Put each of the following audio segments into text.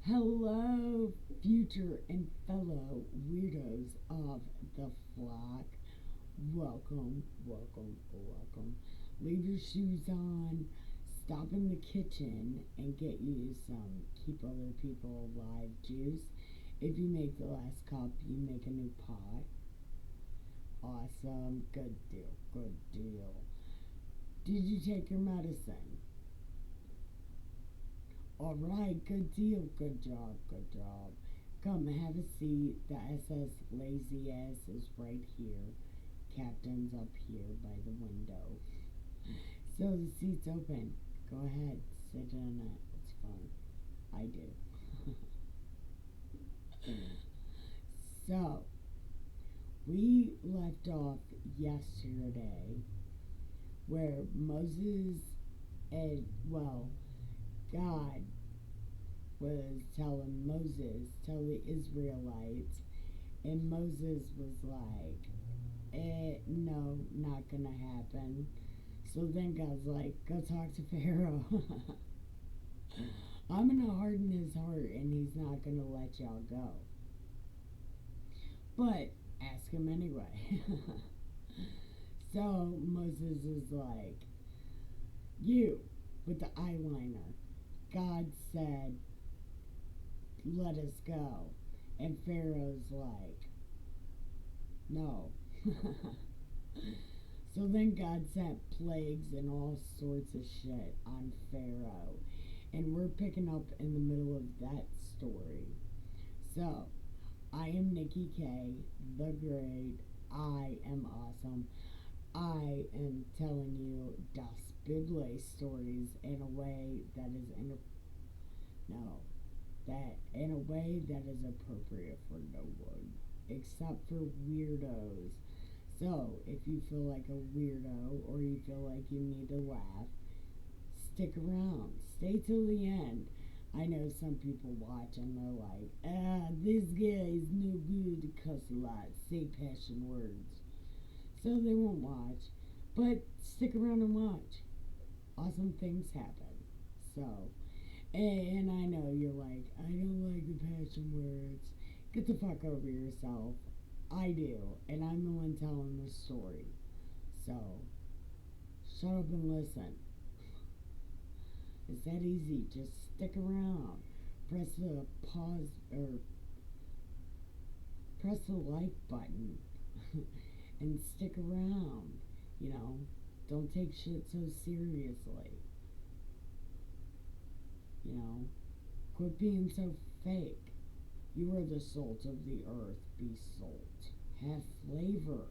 Hello, future and fellow weirdos of the flock. Welcome, welcome, welcome. Leave your shoes on, stop in the kitchen, and get you some Keep Other People Alive juice. If you make the last cup, you make a new pot. Awesome, good deal, good deal. Did you take your medicine? All right, good deal, good job, good job. Come have a seat. The SS Lazy Ass is right here. Captain's up here by the window. So the seat's open. Go ahead, sit in it. It's fun. I do. So, we left off yesterday where Moses and, well, God was telling Moses, tell the Israelites, and Moses was like, no, not gonna happen. So then God's like, go talk to Pharaoh. I'm gonna harden his heart and he's not gonna let y'all go. But ask him anyway. So Moses is like, you with the eyeliner. God said, let us go. And Pharaoh's like, no. So then God sent plagues and all sorts of shit on Pharaoh. And we're picking up in the middle of that story. So, I am Nikki K, the Great. I am awesome. I am telling you Das Bible stories in a way that is no, that in a way that is appropriate for no one except for weirdos. So, if you feel like a weirdo or you feel like you need to laugh, stick around. Stay till the end. I know some people watch and they're like, this guy is no good to cuss a lot, say passion words. So they won't watch. But stick around and watch. Awesome things happen. So, and I know you're like, I don't like the passion words. Get the fuck over yourself. I do, and I'm the one telling the story. So, shut up and listen. It's that easy. Just stick around. Press the pause or press the like button and stick around. You know, don't take shit so seriously. You know, quit being so fake. You are the salt of the earth. Be salt. Have flavor.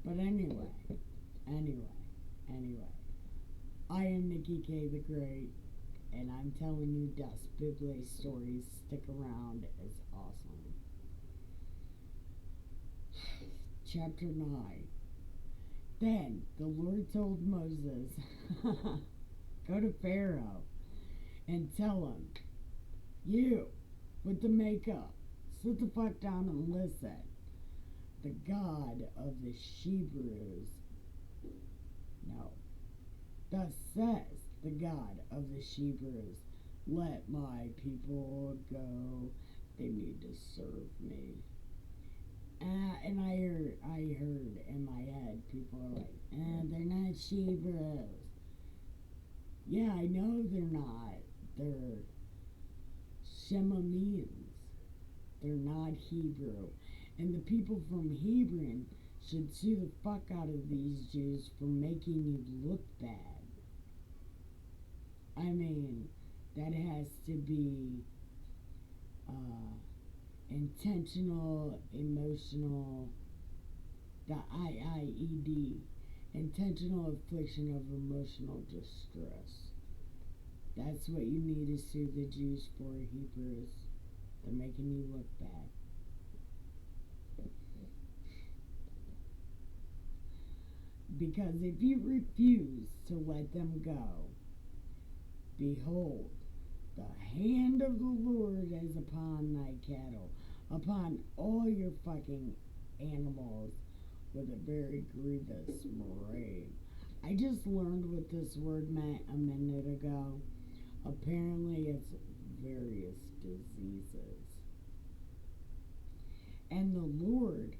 But anyway. I am Nikki K the Great, and I'm telling you Das Bible stories. Stick around, it's awesome. Chapter 9. Then the Lord told Moses, go to Pharaoh and tell him, you with the makeup, sit the fuck down and listen. The God of the Hebrews, no, thus says the God of the Hebrews, let my people go. They need to serve me. And I heard in my head people are like, they're not Hebrews. Yeah, I know they're not. They're Shemameans. They're not Hebrew. And the people from Hebron should sue the fuck out of these Jews for making you look bad. I mean, that has to be uh, intentional, emotional, the IIED, intentional infliction of emotional distress. That's what you need to sue the Jews for, Hebrews. They're making you look bad. Because if you refuse to let them go, behold, the hand of the Lord is upon thy cattle, upon all your fucking animals, with a very grievous murrain. I just learned what this word meant a minute ago. Apparently, it's various diseases. And the Lord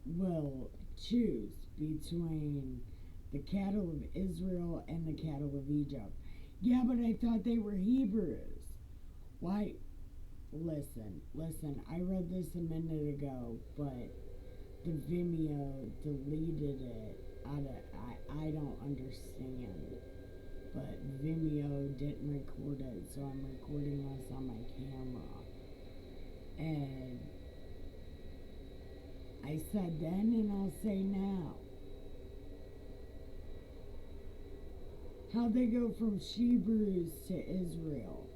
will choose between the cattle of Israel and the cattle of Egypt. Yeah, but I thought they were Hebrews. Why? Listen, I read this a minute ago, but the Vimeo deleted it out of, I don't understand. But Vimeo didn't record it, so I'm recording this on my camera. And I said then and I'll say now. How they go from Hebrews to Israel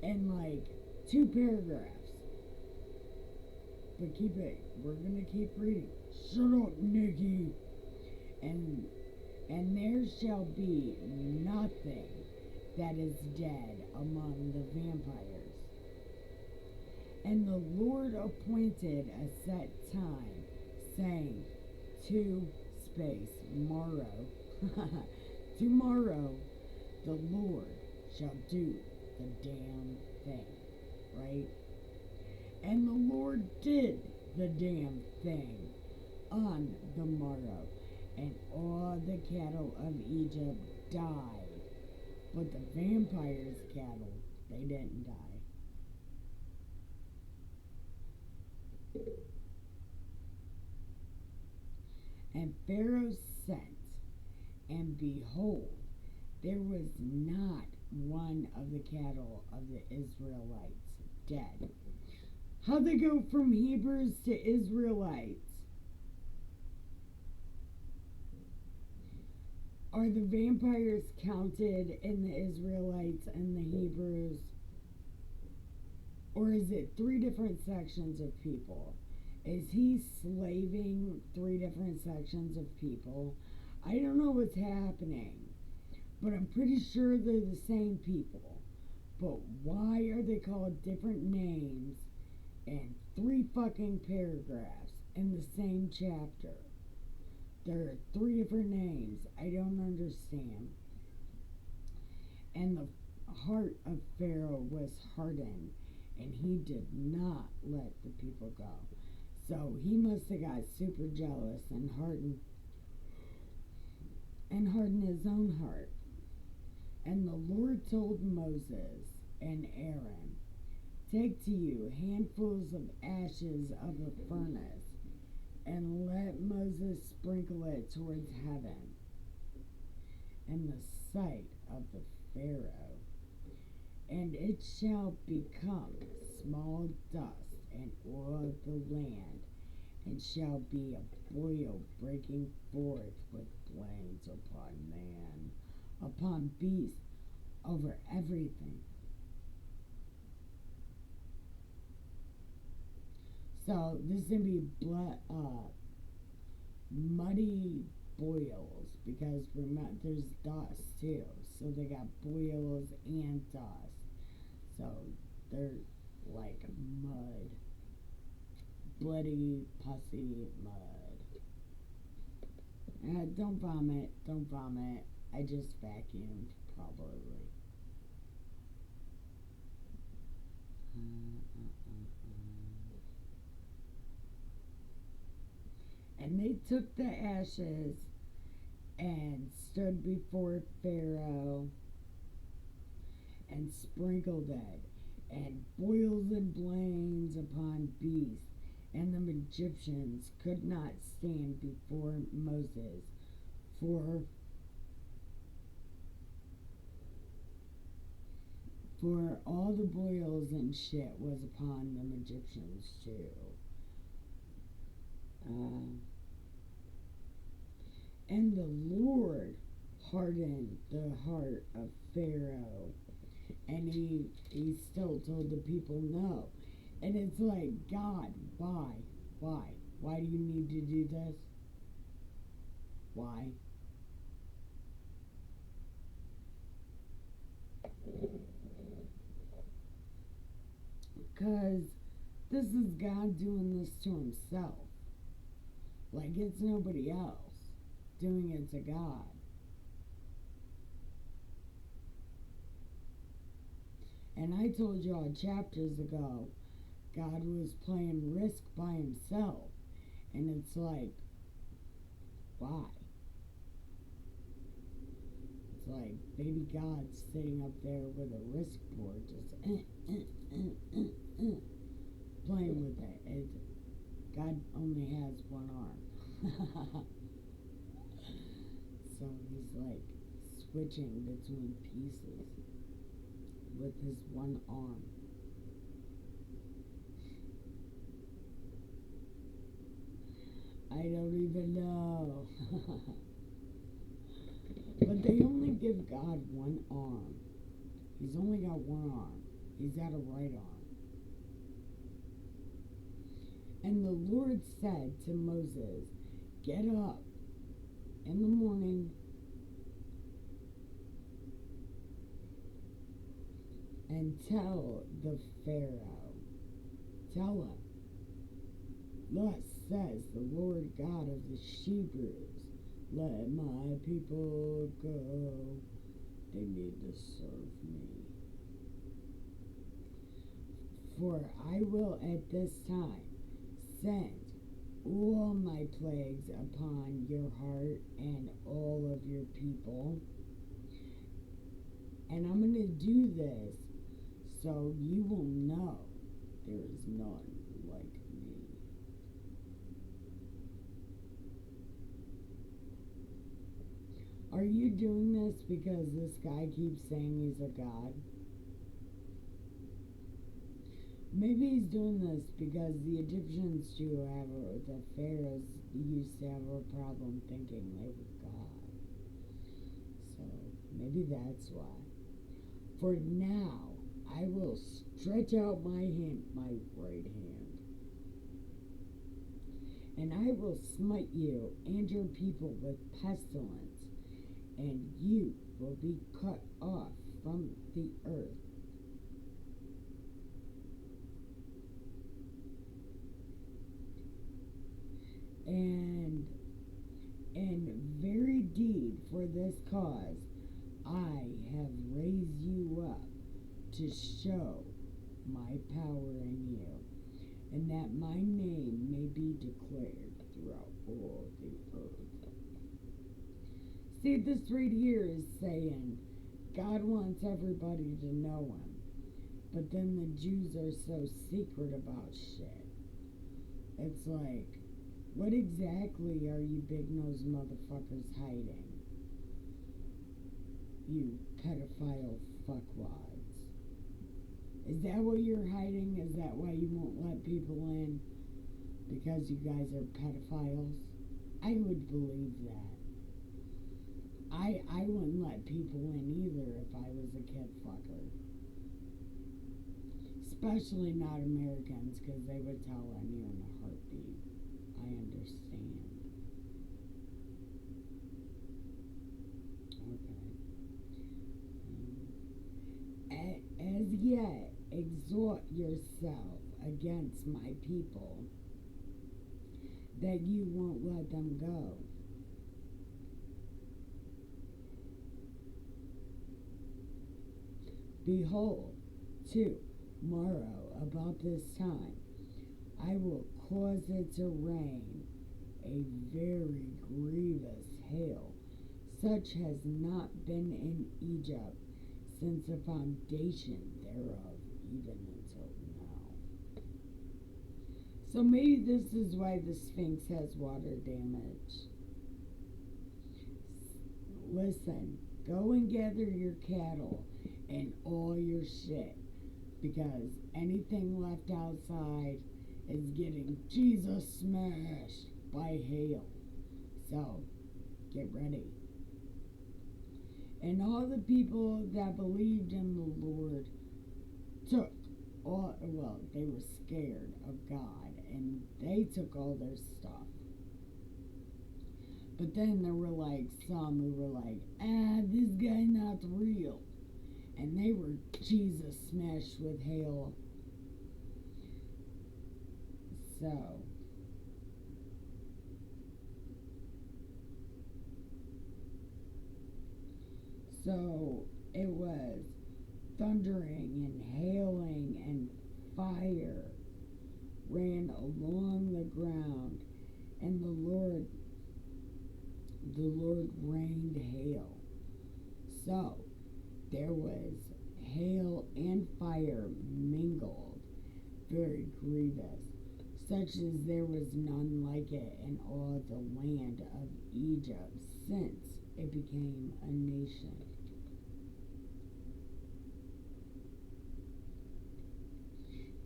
in like 2 paragraphs. But we're gonna keep reading. Shut up, Nikki. And there shall be nothing that is dead among the vampires. And the Lord appointed a set time, saying, to space, morrow, tomorrow, the Lord shall do the damn thing, right? And the Lord did the damn thing on the morrow, and all the cattle of Egypt died, but the vampires' cattle, they didn't die. And Pharaoh sent, and behold, there was not one of the cattle of the Israelites dead. How'd they go from Hebrews to Israelites? Are the vampires counted in the Israelites and the Hebrews? Or is it 3 different sections of people? Is he slaving 3 different sections of people? I don't know what's happening, but I'm pretty sure they're the same people. But why are they called different names in 3 fucking paragraphs in the same chapter? There are 3 different names. I don't understand. And the heart of Pharaoh was hardened, and he did not let the people go. So he must have got super jealous and hardened his own heart. And the Lord told Moses and Aaron, take to you handfuls of ashes of a furnace, and let Moses sprinkle it towards heaven in the sight of the Pharaoh. And it shall become small dust in all the land, and shall be a boil breaking forth with plagues upon man, upon beast, over everything. So this is gonna be muddy boils, because there's dust too. So they got boils and dust. So they're like mud. Bloody, pussy mud. Don't vomit. I just vacuumed, probably. And they took the ashes and stood before Pharaoh and sprinkled it, and boils and blains upon beasts. And the Egyptians could not stand before Moses, for all the boils and shit was upon the Egyptians too. And the Lord hardened the heart of Pharaoh, and he still told the people no. And it's like, God, why? Why do you need to do this? Why? Because this is God doing this to himself. Like, it's nobody else doing it to God. And I told y'all chapters ago, God was playing Risk by himself. And it's like, why? It's like baby God sitting up there with a Risk board, just playing with it. God only has one arm. So he's like switching between pieces with his one arm. I don't even know. But they only give God one arm. He's only got one arm. He's got a right arm. And the Lord said to Moses, get up in the morning and tell the Pharaoh, tell him, thus says the Lord God of the Hebrews, let my people go. They need to serve me. For I will at this time send all my plagues upon your heart and all of your people. And I'm going to do this so you will know there is none like me. Are you doing this because this guy keeps saying he's a god? Maybe he's doing this because the Egyptians the pharaohs used to have a problem thinking they were God. So maybe that's why. For now, I will stretch out my hand, my right hand, and I will smite you and your people with pestilence, and you will be cut off from the earth. And in very deed for this cause, I have raised you up to show my power in you, and that my name may be declared throughout all the earth. See, this right here is saying God wants everybody to know him, but then the Jews are so secret about shit. It's like, what exactly are you big-nosed motherfuckers hiding? You pedophile fuckwads. Is that what you're hiding? Is that why you won't let people in? Because you guys are pedophiles? I would believe that. I wouldn't let people in either if I was a kid fucker. Especially not Americans, because they would tell on you in a heartbeat. I understand. Okay. As yet, exhort yourself against my people, that you won't let them go. Behold, tomorrow about this time, I will cause it to rain a very grievous hail, such has not been in Egypt since the foundation thereof, even until now. So maybe this is why the Sphinx has water damage. Listen, go and gather your cattle and all your shit, because anything left outside is getting Jesus smashed by hail. So, get ready. And all the people that believed in the Lord they were scared of God, and they took all their stuff. But then there were like some who were like, this guy not real. And they were Jesus smashed with hail. So it was thundering and hailing and fire ran along the ground, and the Lord rained hail. So there was hail and fire mingled, very grievous, such as there was none like it in all the land of Egypt since it became a nation.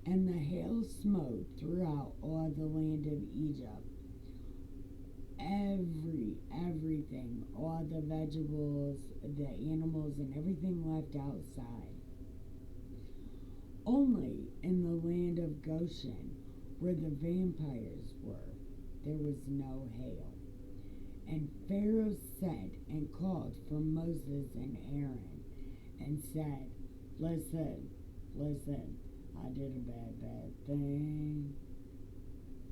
And the hail smote throughout all the land of Egypt, everything, all the vegetables, the animals, and everything left outside. Only in the land of Goshen, where the vampires were, there was no hail. And Pharaoh sent and called for Moses and Aaron and said, listen, I did a bad thing.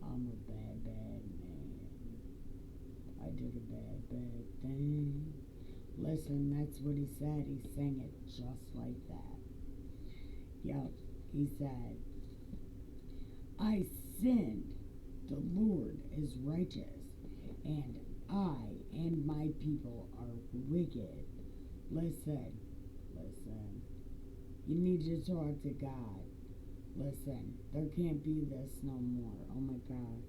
I'm a bad man. I did a bad thing. Listen, that's what he said. He sang it just like that. Yep, he said, I sinned. The Lord is righteous, and I and my people are wicked. Listen. You need to talk to God. Listen, there can't be this no more. Oh my God.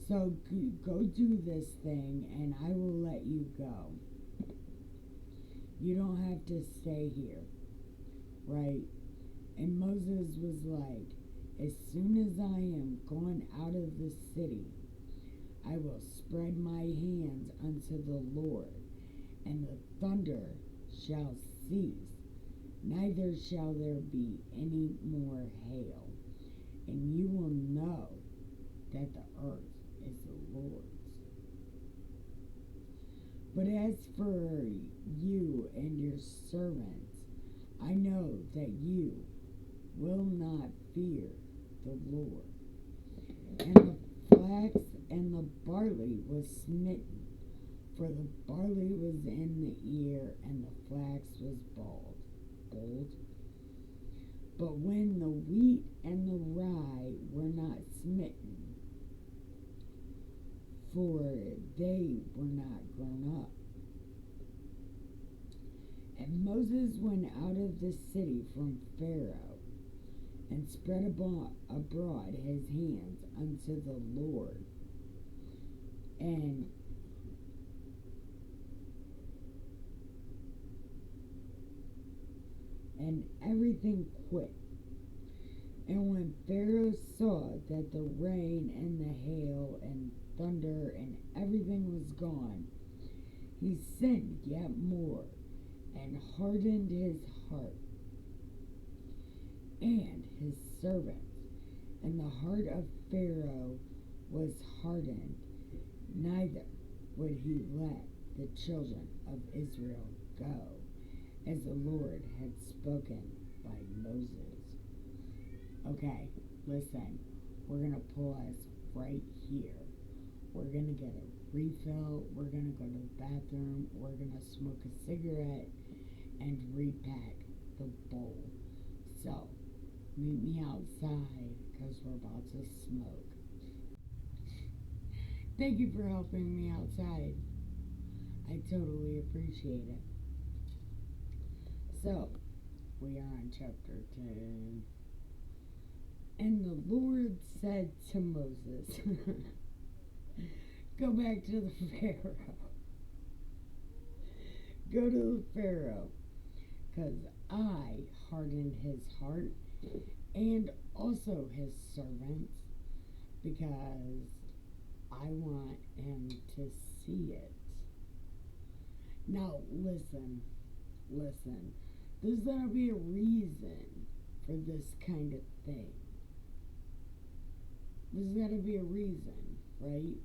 So go do this thing and I will let you go. You don't have to stay here, right? And Moses was like, as soon as I am gone out of the city, I will spread my hands unto the Lord, and the thunder shall cease, neither shall there be any more hail, and you will know that the earth is the Lord's. But as for you and your servants, I know that you will not fear the Lord. And the flax and the barley was smitten, for the barley was in the ear, and the flax was bold. But when the wheat and the rye were not smitten, for they were not grown up. And Moses went out of the city from Pharaoh, and spread abroad his hands unto the Lord, and everything quit. And when Pharaoh saw that the rain and the hail and thunder and everything was gone, he sinned yet more and hardened his heart and his servants. And the heart of Pharaoh was hardened, neither would he let the children of Israel go, as the Lord had spoken by Moses. Okay, listen, we're going to pause right here. We're going to get a refill. We're going to go to the bathroom. We're going to smoke a cigarette and repack the bowl. So, meet me outside because we're about to smoke. Thank you for helping me outside. I totally appreciate it. So, we are on chapter 10. And the Lord said to Moses, go back to the Pharaoh. Go to the Pharaoh, because I hardened his heart and also his servants, because I want him to see it. Now, listen. There's going to be a reason for this kind of thing. There's got to be a reason, right?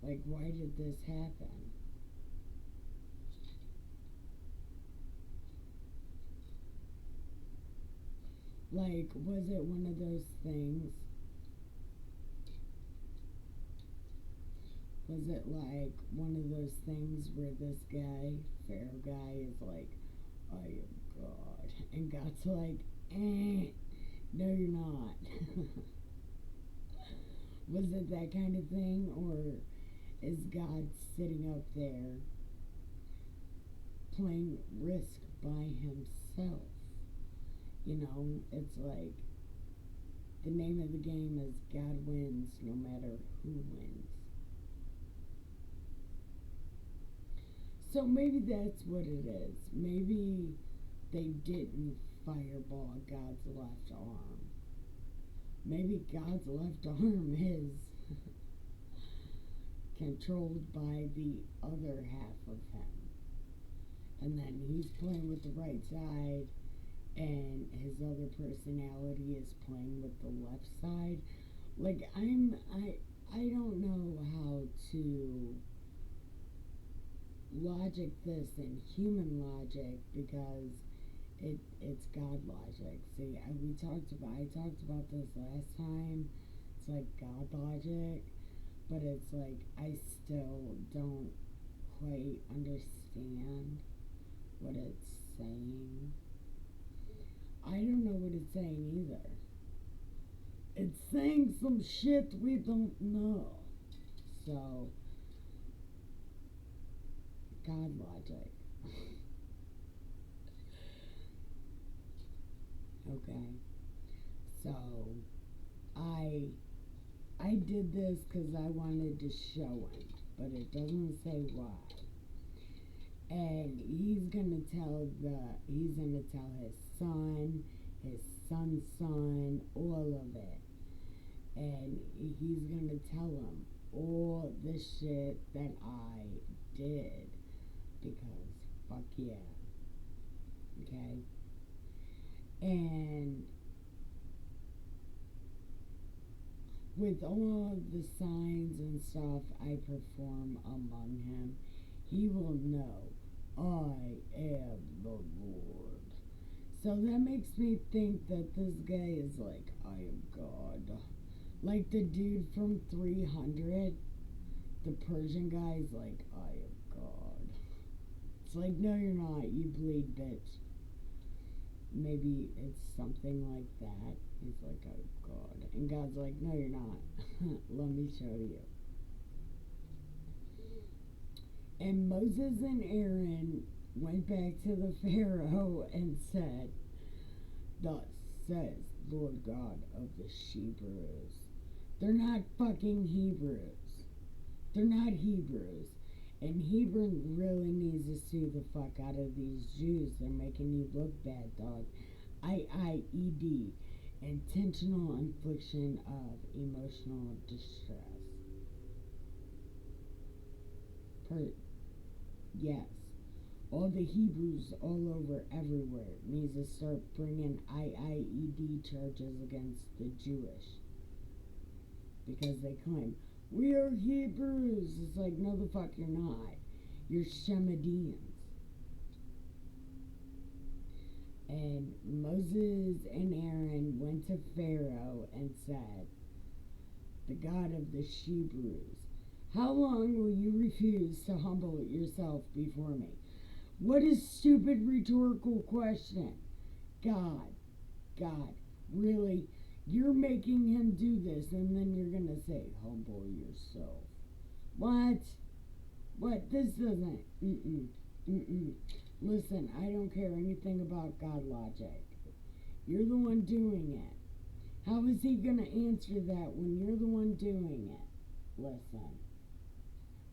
Like, why did this happen? Like, was it one of those things Was it like one of those things where this guy, Pharaoh guy, is like, I am God, and God's like, no, you're not. Was it that kind of thing, or is God sitting up there playing Risk by himself? You know, it's like the name of the game is God wins no matter who wins. So maybe that's what it is. Maybe they didn't fireball God's left arm. Maybe God's left arm is controlled by the other half of him. And then he's playing with the right side, and his other personality is playing with the left side. Like, I don't know how to logic this in human logic, because it's God logic. See, I talked about this last time. It's like God logic, but it's like I still don't quite understand what it's saying. I don't know what it's saying either. It's saying some shit we don't know. So, God logic. Okay. So, I did this because I wanted to show him, but it doesn't say why. And he's gonna tell his son's son, all of it. And he's gonna tell him all the shit that I did, because fuck yeah. Okay? And with all of the signs and stuff I perform among him, he will know I am the Lord. So that makes me think that this guy is like, I am God. Like the dude from 300, the Persian guy is like, I am God. It's like, no, you're not. You bleed, bitch. Maybe it's something like that. He's like, oh, God. And God's like, no, you're not. Let me show you. And Moses and Aaron went back to the Pharaoh and said, thus says Lord God of the Hebrews. They're not fucking Hebrews. They're not Hebrews. And Hebrew really needs to sue the fuck out of these Jews. They're making you look bad, dog. IIED, intentional infliction of emotional distress. Yes. All the Hebrews all over everywhere needs to start bringing IIED charges against the Jewish. Because they claim, we are Hebrews. It's like, no the fuck you're not. You're Shemidians. And Moses and Aaron went to Pharaoh and said, the God of the Hebrews, how long will you refuse to humble yourself before me? What a stupid rhetorical question. God, really? You're making him do this, and then you're going to say, humble yourself. What? This doesn't. Listen, I don't care anything about God logic. You're the one doing it. How is he going to answer that when you're the one doing it? Listen,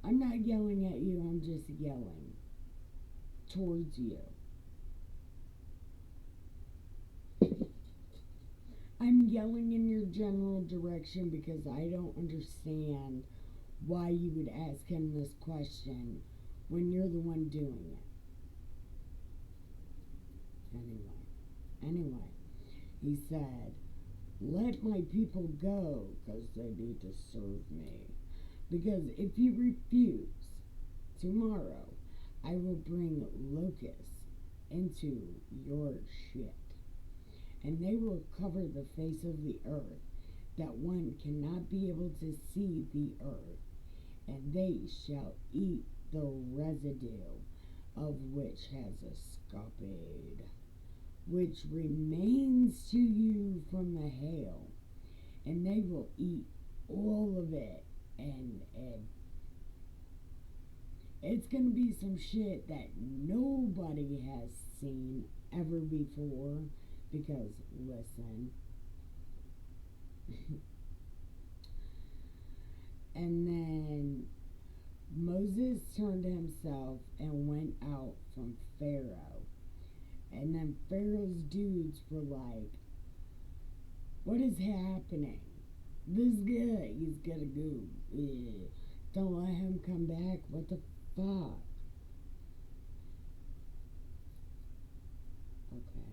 I'm not yelling at you, I'm just yelling towards you. I'm yelling in your general direction because I don't understand why you would ask him this question when you're the one doing it. Anyway, he said, let my people go because they need to serve me. Because if you refuse, tomorrow I will bring locusts into your shit. And they will cover the face of the earth, that one cannot be able to see the earth. and they shall eat the residue of which has escaped, which remains to you from the hail, and they will eat all of it, and it's gonna be some shit that nobody has seen ever before, because listen. And then Moses turned himself and went out from Pharaoh. And then Pharaoh's dudes were like, what is happening? This guy, he's gotta go. Don't let him come back. What the fuck? Okay.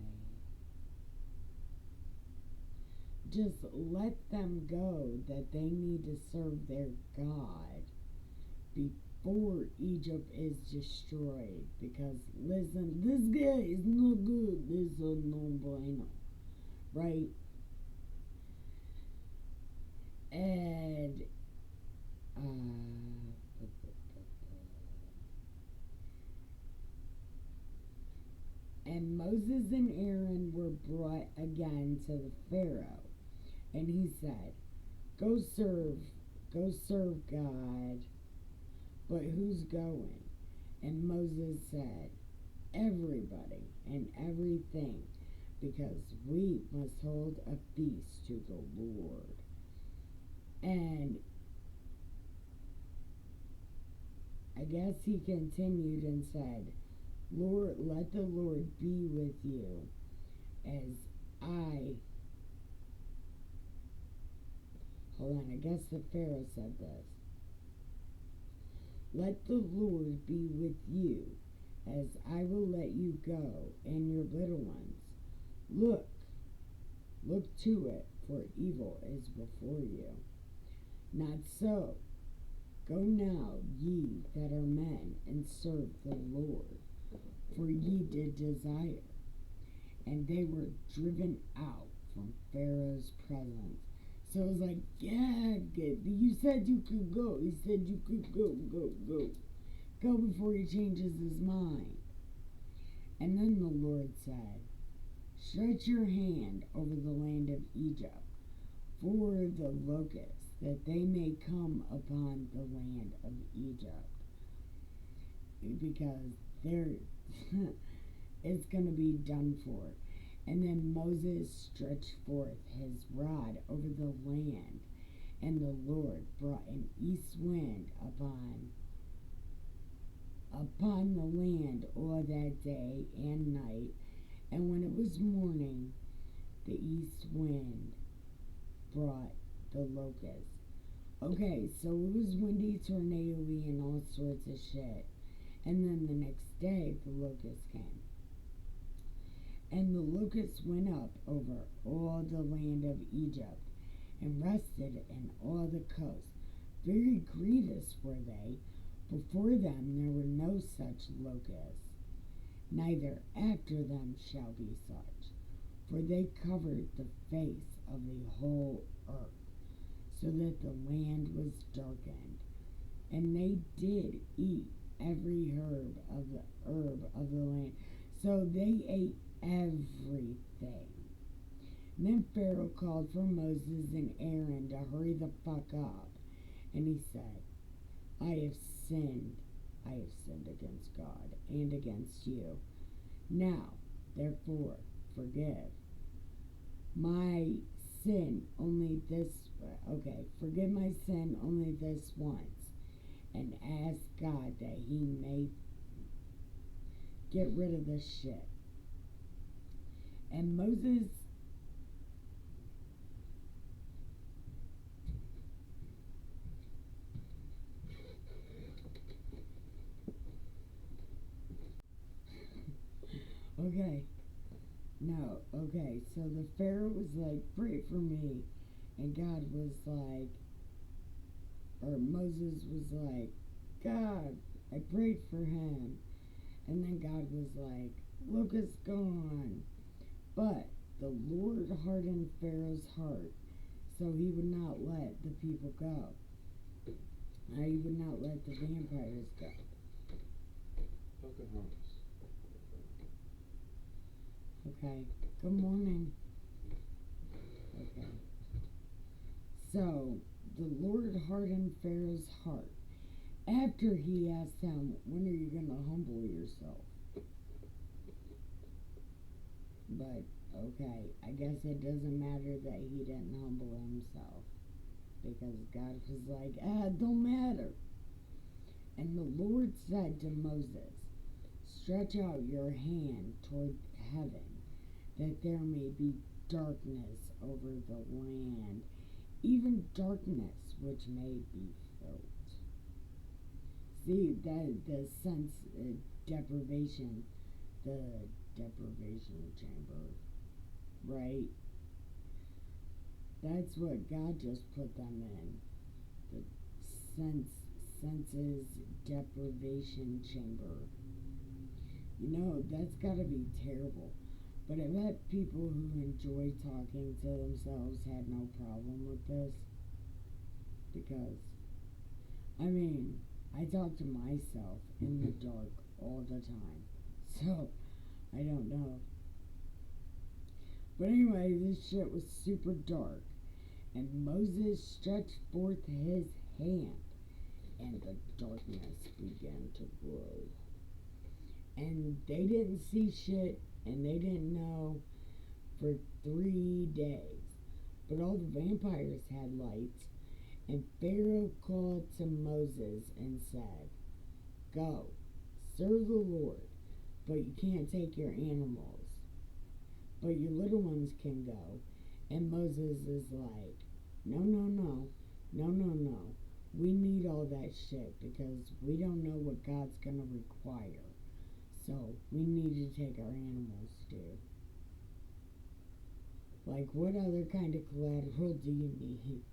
Just let them go, that they need to serve their God before Egypt is destroyed. Because listen, this guy is no good. This is no bueno, right? And and Moses and Aaron were brought again to the Pharaoh, and he said, go serve God. But who's going? And Moses said, everybody and everything, because we must hold a feast to the Lord. And I guess he continued and said, Lord, let the Lord be with you as hold on, I guess the Pharaoh said this. Let the Lord be with you as I will let you go and your little ones. Look to it, for evil is before you. Not so. Go now, ye that are men, and serve the Lord, for ye did desire. And they were driven out from Pharaoh's presence. So it was like, yeah, you said you could go. He said you could go. Go before he changes his mind. And then the Lord said, stretch your hand over the land of Egypt for the locusts, that they may come upon the land of Egypt. Because it's going to be done for. And then Moses stretched forth his rod over the land, and the Lord brought an east wind upon the land all that day and night. And when it was morning, the east wind brought the locusts. Okay, so it was windy, tornado-y, and all sorts of shit. And then the next day, the locusts came. And the locusts went up over all the land of Egypt, and rested in all the coasts. Very grievous were they. Before them there were no such locusts, neither after them shall be such. For they covered the face of the whole earth, so that the land was darkened. And they did eat every herb of the land. So they ate everything. And then Pharaoh called for Moses and Aaron to hurry the fuck up. And he said, I have sinned against God and against you. Now, therefore, forgive my sin only this, forgive my sin only this once, and ask God that he may get rid of this shit. And Moses so the Pharaoh was like, pray for me. And God was like, or Moses was like, God, I prayed for him. And then God was like, locusts gone. But the Lord hardened Pharaoh's heart, so he would not let the people go. I would not let the vampires go. Pocahontas. Okay. Good morning. Okay. So, the Lord hardened Pharaoh's heart after he asked him, when are you going to humble yourself? But, okay, I guess it doesn't matter that he didn't humble himself. Because God was like, it don't matter. And the Lord said to Moses, stretch out your hand toward heaven, that there may be darkness over the land, even darkness which may be felt. See, the sense deprivation, the deprivation chamber, right? That's what God just put them in. The senses deprivation chamber. You know, that's gotta be terrible. But I bet people who enjoy talking to themselves had no problem with this. Because, I mean, I talk to myself in the dark all the time. So, I don't know. But anyway, this shit was super dark. And Moses stretched forth his hand, and the darkness began to grow. And they didn't see shit, and they didn't know for 3 days. But all the vampires had lights, and Pharaoh called to Moses and said, go, serve the Lord, but you can't take your animals. But your little ones can go. And Moses is like, no. We need all that shit because we don't know what God's going to require. So we need to take our animals too. Like, what other kind of collateral do you need?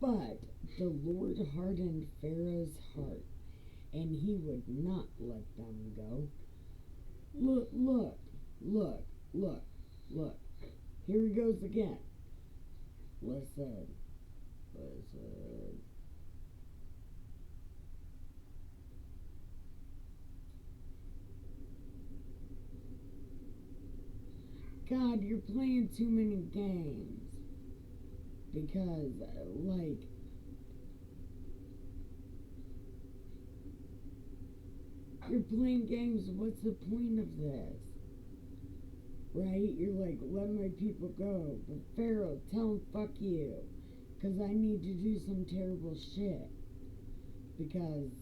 But the Lord hardened Pharaoh's heart, and he would not let them go. Look. Here he goes again. Listen. God, you're playing too many games. Because, like, you're playing games. What's the point of this? Right? You're like, let my people go. But Pharaoh, tell him fuck you. Because I need to do some terrible shit. Because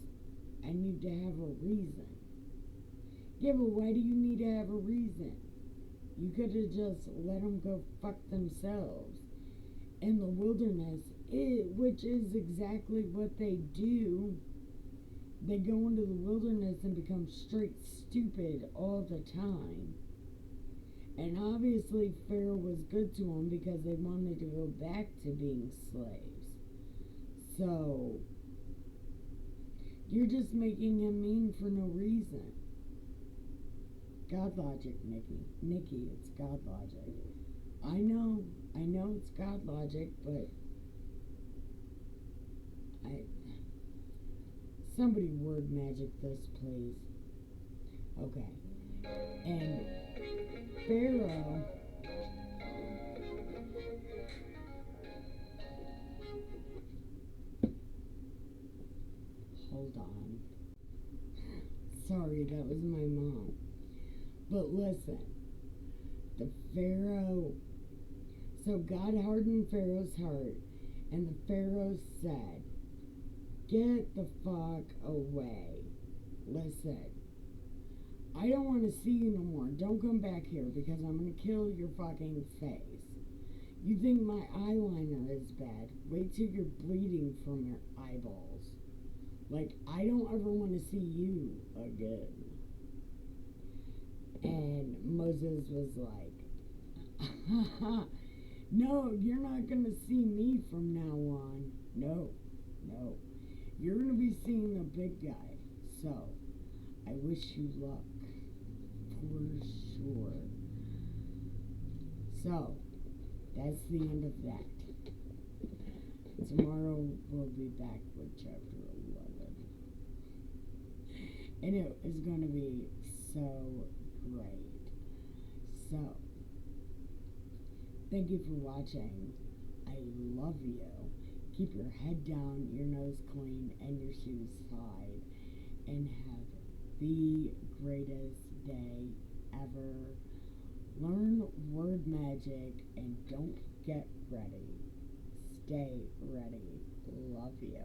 I need to have a reason. Yeah, but why do you need to have a reason? You could have just let them go fuck themselves in the wilderness, which is exactly what they do. They go into the wilderness and become straight stupid all the time. And obviously Pharaoh was good to them because they wanted to go back to being slaves. So, you're just making him mean for no reason. God logic, Nikki. Nikki, it's God logic. I know it's God logic, but somebody word magic this, please. Okay. And Pharaoh hold on. Sorry, that was my mom. But listen, the Pharaoh, so God hardened Pharaoh's heart, and the Pharaoh said, get the fuck away. Listen, I don't want to see you no more. Don't come back here because I'm going to kill your fucking face. You think my eyeliner is bad? Wait till you're bleeding from your eyeballs. Like, I don't ever want to see you again. And Moses was like, no, you're not going to see me from now on. No. You're going to be seeing the big guy. So, I wish you luck. For sure. So, that's the end of that. Tomorrow we'll be back with chapter 11. And it is going to be so great. So, thank you for watching. I love you. Keep your head down, your nose clean, and your shoes tied. And have the greatest day ever. Learn word magic and don't get ready. Stay ready. Love you.